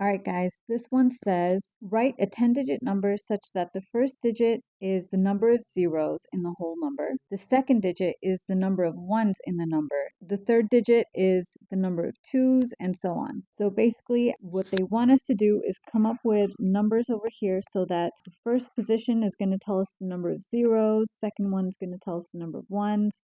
All right, guys, this one says write a 10-digit number such that the first digit is the number of zeros in the whole number. The second digit is the number of ones in the number. The third digit is the number of twos, and so on. So basically, what they want us to do is come up with numbers over here so that the first position is going to tell us the number of zeros, second one is going to tell us the number of ones,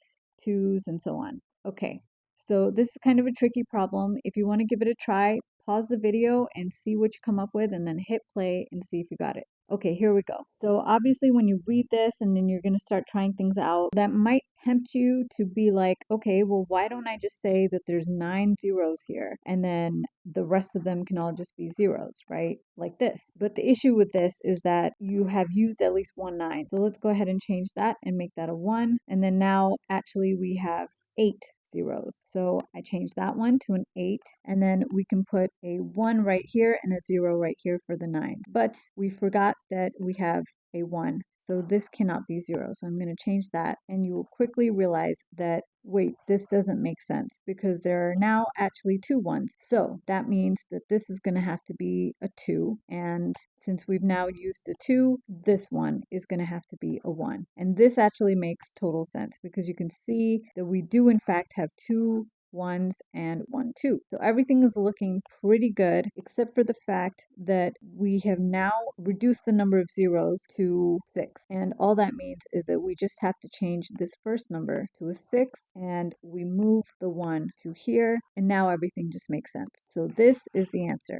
twos, and so on. Okay, so this is kind of a tricky problem. If you want to give it a try, pause the video and see what you come up with and then hit play and see if you got it. Okay, here we go. So obviously when you read this and then you're going to start trying things out, that might tempt you to be like, okay, well, why don't I just say that there's 9 zeros here and then the rest of them can all just be zeros, right? Like this. But the issue with this is that you have used at least one 9. So let's go ahead and change that and make that a 1. And then now actually we have 8 zeros. So I changed that one to an 8, and then we can put a 1 right here and a 0 right here for the 9. But we forgot that we have a 1, so this cannot be 0. So I'm going to change that, and you will quickly realize that, wait, this doesn't make sense because there are now actually 2 ones. So that means that this is going to have to be a 2, and since we've now used a 2, this one is going to have to be a 1. And this actually makes total sense because you can see that we do in fact have 2 ones and 1 2. So everything is looking pretty good except for the fact that we have now reduced the number of zeros to 6. And all that means is that we just have to change this first number to a 6 and we move the 1 to here, and now everything just makes sense. So this is the answer.